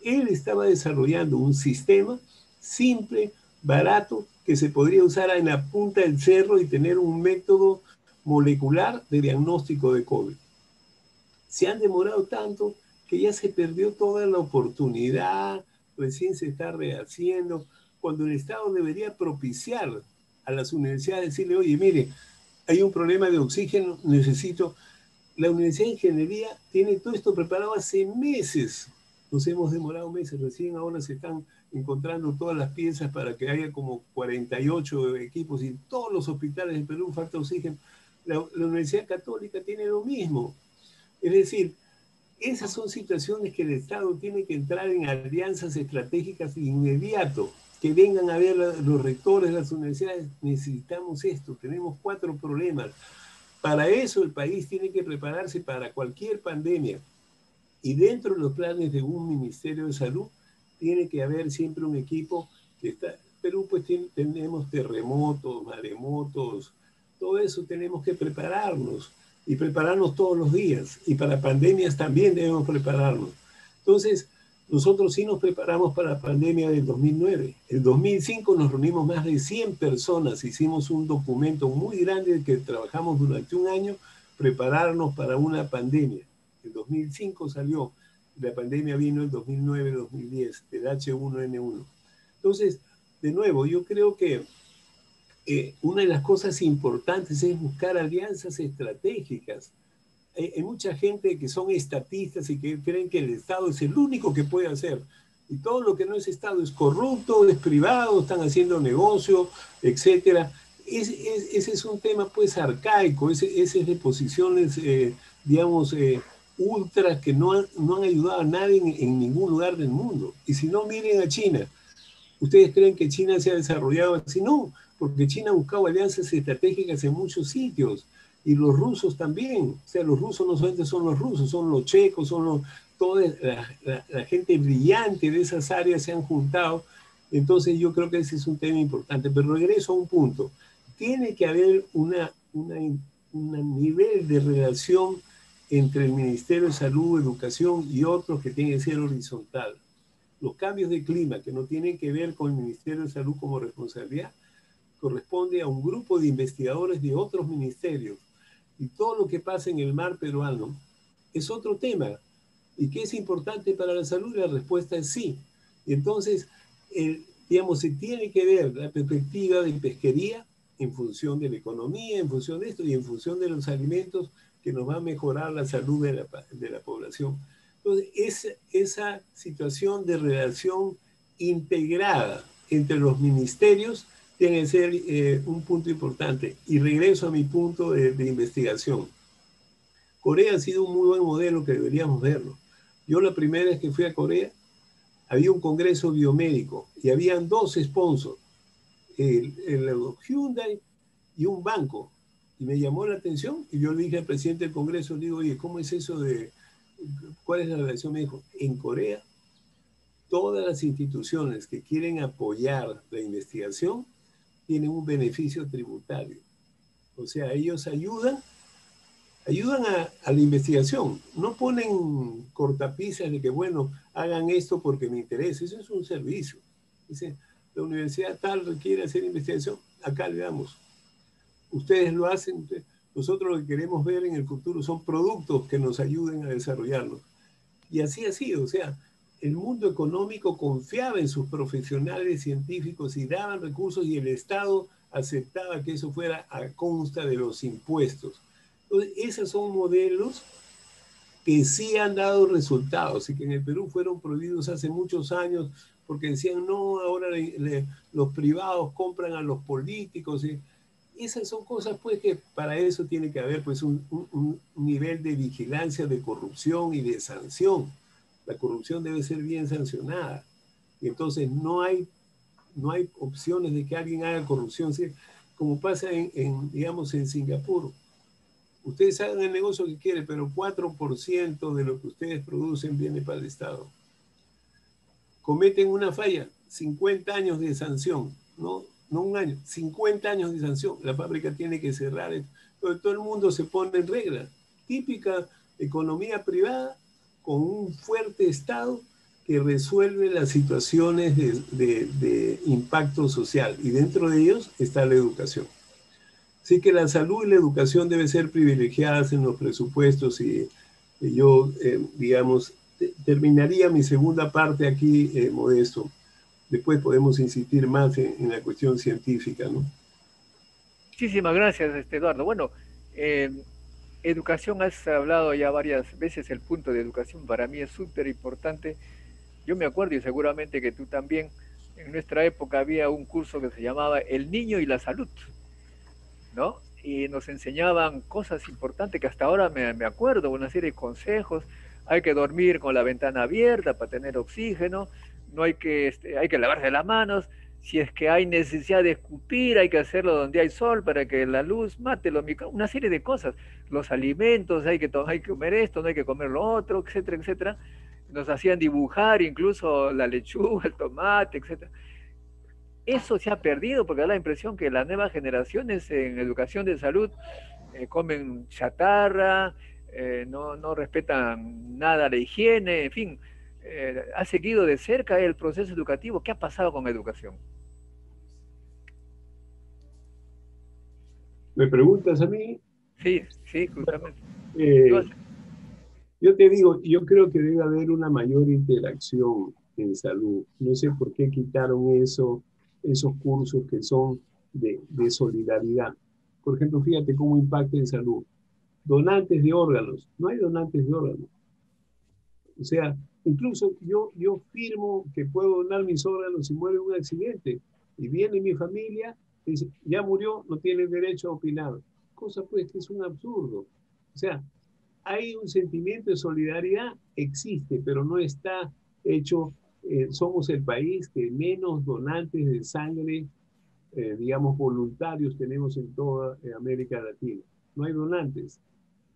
Él estaba desarrollando un sistema simple, barato, que se podría usar en la punta del cerro y tener un método molecular de diagnóstico de COVID. Se han demorado tanto que ya se perdió toda la oportunidad, recién se está rehaciendo, cuando el Estado debería propiciar a las universidades, decirle, oye, mire, hay un problema de oxígeno, necesito... La Universidad de Ingeniería tiene todo esto preparado hace meses. Nos hemos demorado meses, recién ahora se están encontrando todas las piezas para que haya como 48 equipos y todos los hospitales del Perú falta oxígeno. La Universidad Católica tiene lo mismo. Es decir, esas son situaciones que el Estado tiene que entrar en alianzas estratégicas de inmediato. que vengan a ver los rectores de las universidades, necesitamos esto, tenemos 4 problemas. Para eso el país tiene que prepararse para cualquier pandemia. Y dentro de los planes de un Ministerio de Salud, tiene que haber siempre un equipo que está... Perú pues tenemos terremotos, maremotos, todo eso tenemos que prepararnos y prepararnos todos los días. Y para pandemias también debemos prepararnos. Entonces, nosotros sí nos preparamos para la pandemia del 2009. En 2005 nos reunimos más de 100 personas, hicimos un documento muy grande que trabajamos durante un año, prepararnos para una pandemia. En 2005 salió, la pandemia vino en 2009-2010, el H1N1. Entonces, de nuevo, yo creo que una de las cosas importantes es buscar alianzas estratégicas. Hay mucha gente que son estatistas y que creen que el Estado es el único que puede hacer. Y todo lo que no es Estado es corrupto, es privado, están haciendo negocio, etc. Ese es un tema pues arcaico, ese es de posiciones, digamos, ultras que no han ayudado a nadie en ningún lugar del mundo. Y si no, miren a China. ¿Ustedes creen que China se ha desarrollado así? No, porque China ha buscado alianzas estratégicas en muchos sitios. Y los rusos también. O sea, los rusos no solamente son los rusos, son los checos, son toda la gente brillante de esas áreas se han juntado. Entonces yo creo que ese es un tema importante. Pero regreso a un punto. Tiene que haber un nivel de relación entre el Ministerio de Salud, Educación y otros que tiene que ser horizontal. Los cambios de clima que no tienen que ver con el Ministerio de Salud como responsabilidad, corresponde a un grupo de investigadores de otros ministerios. Y todo lo que pasa en el mar peruano es otro tema. ¿Y qué es importante para la salud? La respuesta es sí. Y entonces, digamos, se tiene que ver la perspectiva de pesquería en función de la economía, en función de esto y en función de los alimentos que nos va a mejorar la salud de la población. Entonces, esa situación de relación integrada entre los ministerios tiene que ser un punto importante. Y regreso a mi punto de investigación. Corea ha sido un muy buen modelo que deberíamos verlo. Yo la primera vez que fui a Corea, había un congreso biomédico y habían 2 sponsors, el Hyundai y un banco. Y me llamó la atención y yo le dije al presidente del congreso, le digo, oye, ¿cómo es eso de... ¿Cuál es la relación? Me dijo, en Corea, todas las instituciones que quieren apoyar la investigación tienen un beneficio tributario. O sea, ellos ayudan a la investigación. No ponen cortapisas de que, bueno, hagan esto porque me interesa. Eso es un servicio. Dice, la universidad tal requiere hacer investigación. Acá le damos. Ustedes lo hacen. Nosotros lo que queremos ver en el futuro son productos que nos ayuden a desarrollarlos. Y así ha sido. O sea, el mundo económico confiaba en sus profesionales científicos y daban recursos y el Estado aceptaba que eso fuera a consta de los impuestos. Entonces, esos son modelos que sí han dado resultados y que en el Perú fueron prohibidos hace muchos años porque decían, no, ahora los privados compran a los políticos. Esas son cosas pues que para eso tiene que haber pues un nivel de vigilancia, de corrupción y de sanción. La corrupción debe ser bien sancionada. Y entonces no hay opciones de que alguien haga corrupción, ¿sí? Como pasa digamos, en Singapur. Ustedes hagan el negocio que quieren, pero 4% de lo que ustedes producen viene para el Estado. Cometen una falla, 50 años de sanción, no un año, 50 años de sanción. La fábrica tiene que cerrar. Todo el mundo se pone en regla. Típica economía privada con un fuerte Estado que resuelve las situaciones de impacto social. Y dentro de ellos está la educación. Así que la salud y la educación deben ser privilegiadas en los presupuestos y yo, digamos, terminaría mi segunda parte aquí, Modesto. Después podemos insistir más en la cuestión científica, ¿no? Muchísimas gracias, Eduardo. Bueno, educación, has hablado ya varias veces, el punto de educación para mí es súper importante. Yo me acuerdo, y seguramente que tú también, en nuestra época había un curso que se llamaba El Niño y la Salud, ¿no? Y nos enseñaban cosas importantes que hasta ahora me acuerdo, una serie de consejos. Hay que dormir con la ventana abierta para tener oxígeno, no hay que lavarse las manos, si es que hay necesidad de escupir, hay que hacerlo donde hay sol para que la luz mate los microbios, una serie de cosas. Los alimentos, hay que comer esto, no hay que comer lo otro, etcétera, etcétera. Nos hacían dibujar incluso la lechuga, el tomate, etcétera. Eso se ha perdido porque da la impresión que las nuevas generaciones en educación de salud comen chatarra, no respetan nada la higiene, en fin. Ha seguido de cerca el proceso educativo. ¿Qué ha pasado con educación? ¿Me preguntas a mí? Sí, sí, justamente. Yo te digo, yo creo que debe haber una mayor interacción en salud. No sé por qué quitaron esos cursos que son de solidaridad. Por ejemplo, fíjate cómo impacta en salud. Donantes de órganos. No hay donantes de órganos. O sea, incluso yo firmo que puedo donar mis órganos si muero en un accidente. Y viene mi familia y dice, ya murió, no tiene derecho a opinar. Cosa pues que es un absurdo. O sea, hay un sentimiento de solidaridad, existe, pero no está hecho. Somos el país que menos donantes de sangre, digamos, voluntarios tenemos en toda América Latina. No hay donantes.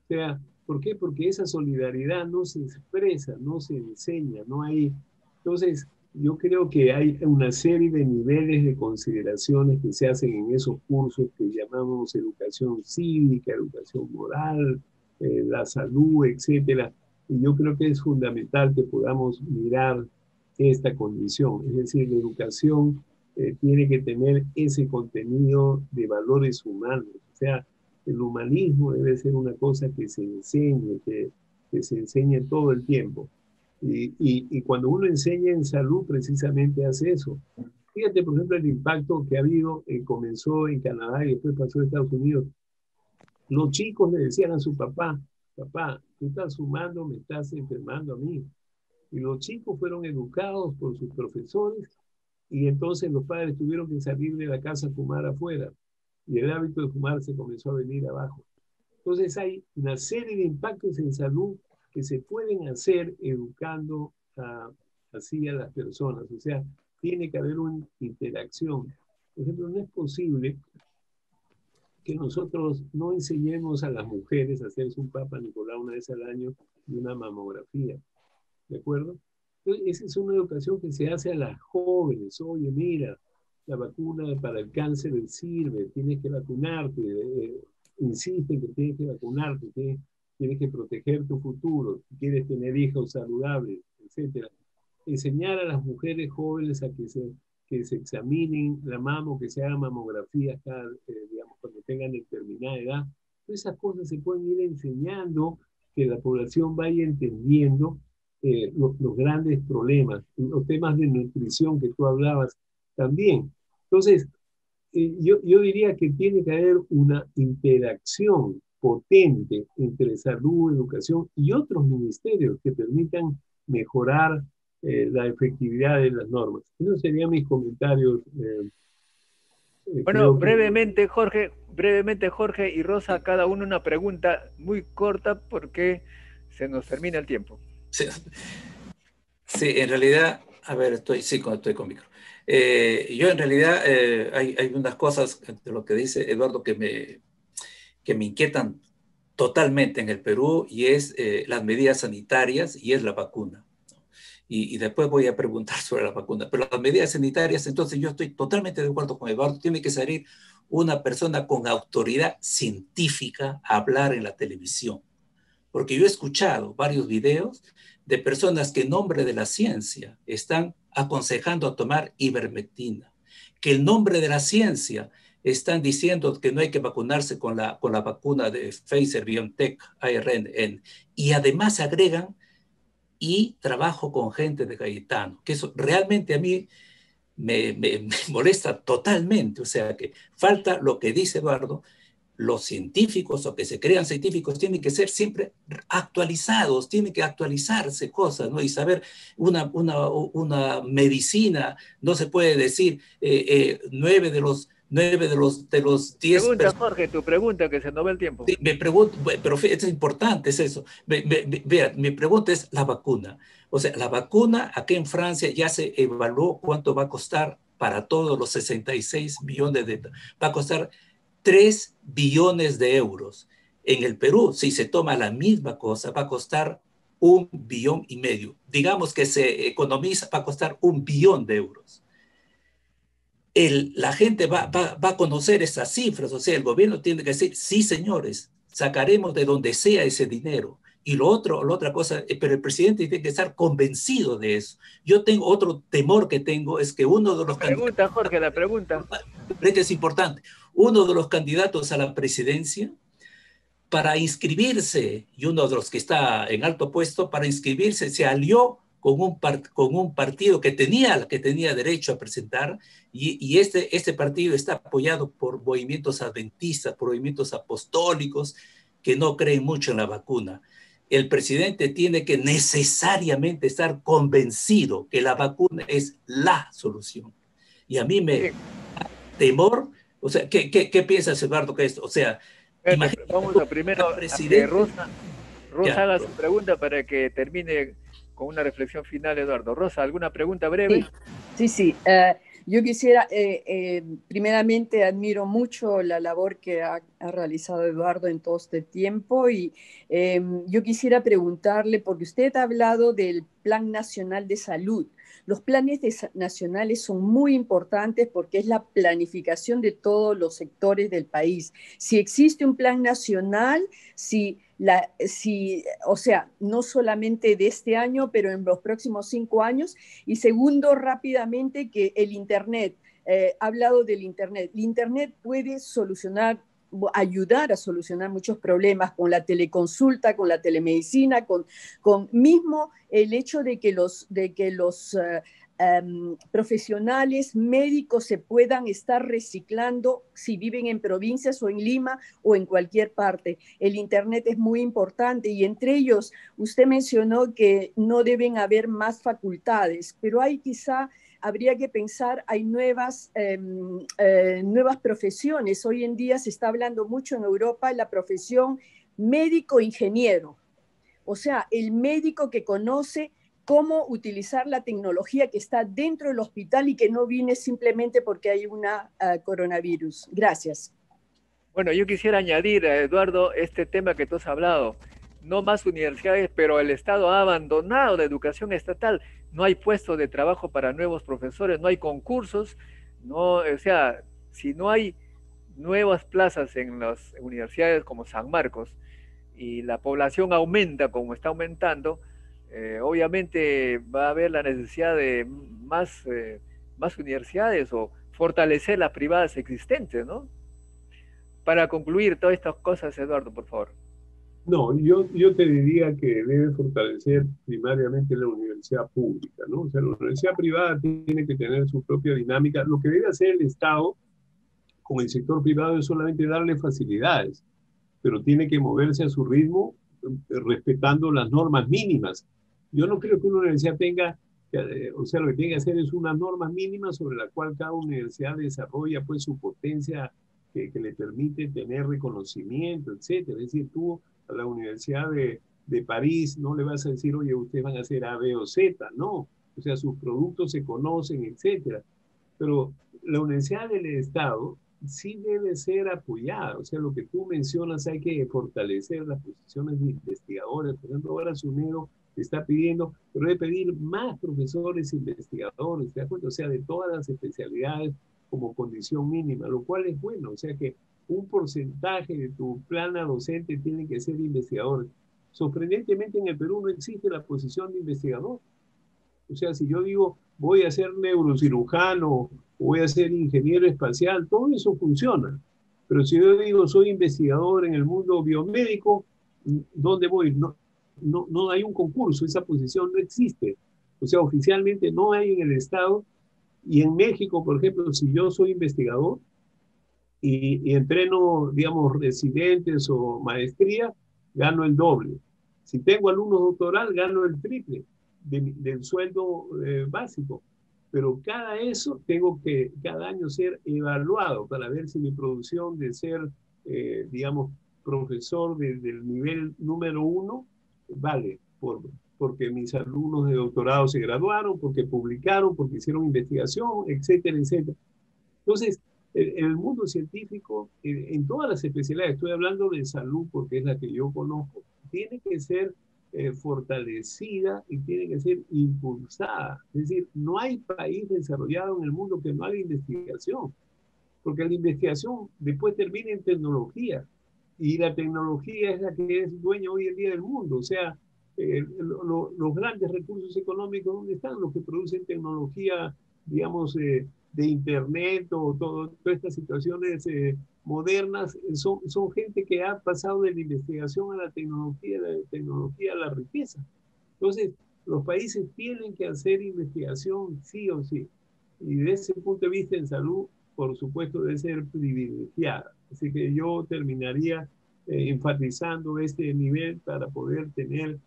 O sea, ¿por qué? Porque esa solidaridad no se expresa, no se enseña, no hay. Entonces, yo creo que hay una serie de niveles de consideraciones que se hacen en esos cursos que llamamos educación cívica, educación moral, la salud, etcétera. Y yo creo que es fundamental que podamos mirar esta condición. Es decir, la educación tiene que tener ese contenido de valores humanos. O sea, el humanismo debe ser una cosa que se enseñe, que se enseñe todo el tiempo. Y cuando uno enseña en salud, precisamente hace eso. Fíjate, por ejemplo, el impacto que ha habido, comenzó en Canadá y después pasó a Estados Unidos. Los chicos le decían a su papá, papá, tú estás fumando, me estás enfermando a mí. Y los chicos fueron educados por sus profesores y entonces los padres tuvieron que salir de la casa a fumar afuera. Y el hábito de fumar se comenzó a venir abajo. Entonces hay una serie de impactos en salud que se pueden hacer educando así a las personas. O sea, tiene que haber una interacción. Por ejemplo, no es posible que nosotros no enseñemos a las mujeres a hacerse un Papa Nicolau una vez al año y una mamografía. ¿De acuerdo? Entonces, esa es una educación que se hace a las jóvenes. Oye, mira, la vacuna para el cáncer sirve, tienes que vacunarte, insisten que tienes que vacunarte, tienes que proteger tu futuro, quieres tener hijos saludables, etc. Enseñar a las mujeres jóvenes a que se examinen la mama o que se hagan mamografías digamos, cuando tengan determinada edad. Todas esas cosas se pueden ir enseñando, que la población vaya entendiendo los grandes problemas, los temas de nutrición que tú hablabas también. Entonces, yo diría que tiene que haber una interacción potente entre salud, educación y otros ministerios que permitan mejorar la efectividad de las normas. Esos serían mis comentarios. Bueno, brevemente, Jorge y Rosa, cada uno una pregunta muy corta porque se nos termina el tiempo. Sí, en realidad, a ver, estoy con micro. Yo en realidad hay unas cosas de lo que dice Eduardo que me inquietan totalmente en el Perú, y es las medidas sanitarias y es la vacuna. Y después voy a preguntar sobre la vacuna. Pero las medidas sanitarias, entonces yo estoy totalmente de acuerdo con Eduardo. Tiene que salir una persona con autoridad científica a hablar en la televisión. Porque yo he escuchado varios videos de personas que en nombre de la ciencia están aconsejando a tomar ivermectina, que en nombre de la ciencia están diciendo que no hay que vacunarse con la vacuna de Pfizer-BioNTech, ARN, y además agregan, y trabajo con gente de Cayetano, que eso realmente a mí me molesta totalmente. O sea, que falta lo que dice Eduardo. Los científicos o que se crean científicos tienen que ser siempre actualizados, tienen que actualizarse cosas, ¿no? Y saber una medicina, no se puede decir 9 de los 10... Pregunta, Jorge, tu pregunta, que se nos va el tiempo. Sí, me pregunto, pero es importante, es eso. Vea, mi pregunta es la vacuna. O sea, la vacuna aquí en Francia ya se evaluó cuánto va a costar para todos los 66 millones va a costar 3 billones de euros. En el Perú, si se toma la misma cosa, va a costar 1,5 billones. Digamos que se economiza, va a costar 1 billón de euros. La gente va a conocer esas cifras, o sea, el gobierno tiene que decir, sí, señores, sacaremos de donde sea ese dinero. Y la otra cosa, pero el presidente tiene que estar convencido de eso. Yo tengo otro temor que tengo, es que uno de los candidatos... Jorge, la pregunta. Esto es importante. Uno de los candidatos a la presidencia, para inscribirse, y uno de los que está en alto puesto, para inscribirse, se alió con un partido que tenía derecho a presentar, y este partido está apoyado por movimientos adventistas, por movimientos apostólicos, que no creen mucho en la vacuna. El presidente tiene que necesariamente estar convencido que la vacuna es la solución. Y a mí me da temor, o sea, ¿qué piensas, Eduardo, que esto? O sea, vamos a primero a que Rosa haga su pregunta para que termine con una reflexión final, Eduardo. Rosa, ¿alguna pregunta breve? Sí. Yo quisiera, primeramente admiro mucho la labor que ha realizado Eduardo en todo este tiempo, y yo quisiera preguntarle, porque usted ha hablado del Plan Nacional de Salud. Los planes nacionales son muy importantes porque es la planificación de todos los sectores del país. Si existe un plan nacional, o sea, no solamente de este año, pero en los próximos 5 años. Y segundo, rápidamente, que el Internet, ha hablado del Internet. El Internet puede ayudar a solucionar muchos problemas con la teleconsulta, con la telemedicina, con mismo el hecho de que los profesionales médicos se puedan estar reciclando si viven en provincias o en Lima o en cualquier parte. El Internet es muy importante, y entre ellos usted mencionó que no deben haber más facultades, pero habría que pensar, hay nuevas profesiones. Hoy en día se está hablando mucho en Europa de la profesión médico-ingeniero. O sea, el médico que conoce cómo utilizar la tecnología que está dentro del hospital y que no viene simplemente porque hay una coronavirus. Gracias. Bueno, yo quisiera añadir, Eduardo, este tema que tú has hablado. No más universidades, pero el Estado ha abandonado la educación estatal. No hay puestos de trabajo para nuevos profesores, no hay concursos, o sea, si no hay nuevas plazas en las universidades como San Marcos y la población aumenta como está aumentando, obviamente va a haber la necesidad de más universidades o fortalecer las privadas existentes, ¿no? Para concluir todas estas cosas, Eduardo, por favor. No, yo te diría que debe fortalecer primariamente la universidad pública, ¿no? O sea, la universidad privada tiene que tener su propia dinámica. Lo que debe hacer el Estado con el sector privado es solamente darle facilidades, pero tiene que moverse a su ritmo, respetando las normas mínimas. Yo no creo que una universidad tenga, o sea, lo que tiene que hacer es unas normas mínimas sobre la cual cada universidad desarrolla pues su potencia que le permite tener reconocimiento, etcétera. Es decir, tú a la Universidad de París no le vas a decir, oye, ustedes van a hacer A, B o Z, no. O sea, sus productos se conocen, etcétera. Pero la Universidad del Estado sí debe ser apoyada. O sea, lo que tú mencionas, hay que fortalecer las posiciones de investigadores. Por ejemplo, ahora SUNEDO está pidiendo, pero debe pedir más profesores investigadores, ¿te das cuenta? O sea, de todas las especialidades como condición mínima, lo cual es bueno. O sea que un porcentaje de tu plana docente tiene que ser investigador. Sorprendentemente en el Perú no existe la posición de investigador. O sea, si yo digo voy a ser neurocirujano, voy a ser ingeniero espacial, todo eso funciona. Pero si yo digo soy investigador en el mundo biomédico, ¿dónde voy? No hay un concurso, esa posición no existe. O sea, oficialmente no hay en el Estado. Y en México, por ejemplo, si yo soy investigador y entreno, digamos, residentes o maestría, gano el doble. Si tengo alumnos doctoral, gano el triple del sueldo básico. Pero cada eso tengo que cada año ser evaluado para ver si mi producción de ser, digamos, profesor del nivel número 1 vale porque mis alumnos de doctorado se graduaron, porque publicaron, porque hicieron investigación, etcétera, etcétera. Entonces, en el mundo científico, en todas las especialidades, estoy hablando de salud porque es la que yo conozco, tiene que ser fortalecida y tiene que ser impulsada. Es decir, no hay país desarrollado en el mundo que no haga investigación, porque la investigación después termina en tecnología, y la tecnología es la que es dueña hoy en día del mundo. O sea, los grandes recursos económicos, ¿dónde están? Los que producen tecnología, digamos, de Internet o todas estas situaciones modernas, son gente que ha pasado de la investigación a la tecnología a la riqueza. Entonces, los países tienen que hacer investigación sí o sí. Y desde ese punto de vista en salud, por supuesto, debe ser privilegiada. Así que yo terminaría enfatizando este nivel para poder tener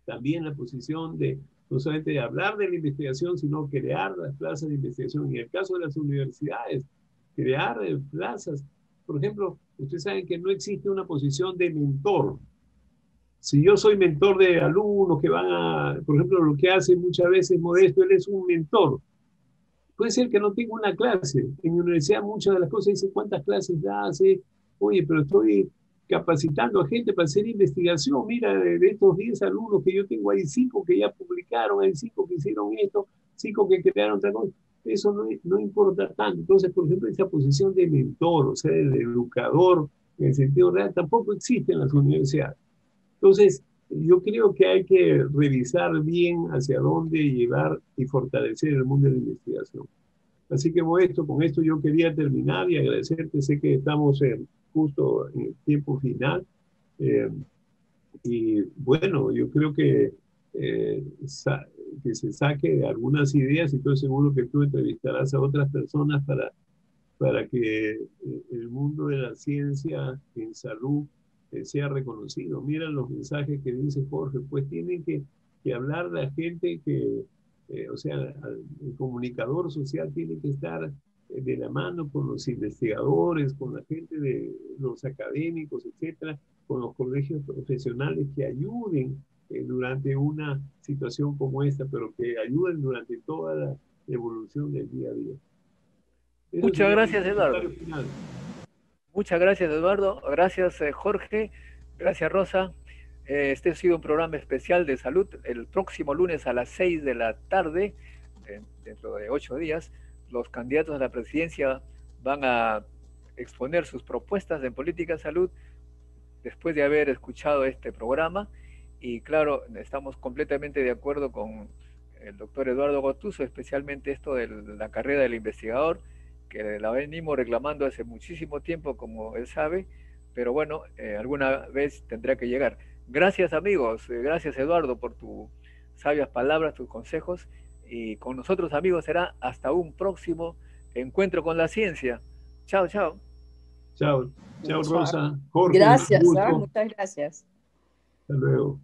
también la posición de no solamente de hablar de la investigación, sino crear las plazas de investigación. En el caso de las universidades, crear plazas. Por ejemplo, ustedes saben que no existe una posición de mentor. Si yo soy mentor de alumnos que van a, por ejemplo, lo que hace muchas veces Modesto, él es un mentor. Puede ser que no tenga una clase. En mi universidad muchas de las cosas dicen cuántas clases da, hace. Oye, pero estoy capacitando a gente para hacer investigación. Mira, de estos 10 alumnos que yo tengo, hay 5 que ya publicaron, hay 5 que hicieron esto, 5 que crearon otra cosa. Eso no importa tanto. Entonces, por ejemplo, esa posición de mentor, o sea, de educador, en el sentido real, tampoco existe en las universidades. Entonces, yo creo que hay que revisar bien hacia dónde llevar y fortalecer el mundo de la investigación. Así que con esto yo quería terminar y agradecerte. Sé que estamos justo en el tiempo final. Y bueno, yo creo que se saque algunas ideas y estoy seguro que tú entrevistarás a otras personas para que el mundo de la ciencia en salud sea reconocido. Mira los mensajes que dice Jorge, pues tienen que hablar la gente que, o sea, el comunicador social tiene que estar de la mano con los investigadores, con la gente de los académicos, etcétera, con los colegios profesionales que ayuden durante una situación como esta, pero que ayuden durante toda la evolución del día a día. Muchas gracias, Eduardo. Muchas gracias, Eduardo. Gracias, Jorge. Gracias, Rosa. Este ha sido un programa especial de salud. El próximo lunes a las 6 de la tarde, dentro de 8 días, los candidatos a la presidencia van a exponer sus propuestas en política de salud después de haber escuchado este programa. Y claro, estamos completamente de acuerdo con el doctor Eduardo Gotuso, especialmente esto de la carrera del investigador, que la venimos reclamando hace muchísimo tiempo, como él sabe, pero bueno, alguna vez tendrá que llegar. Gracias, amigos, gracias, Eduardo, por tus sabias palabras, tus consejos, y con nosotros, amigos, será hasta un próximo encuentro con la ciencia. Chao, chao. Chao, chao, Rosa. Jorge, gracias, muchas gracias. Hasta luego.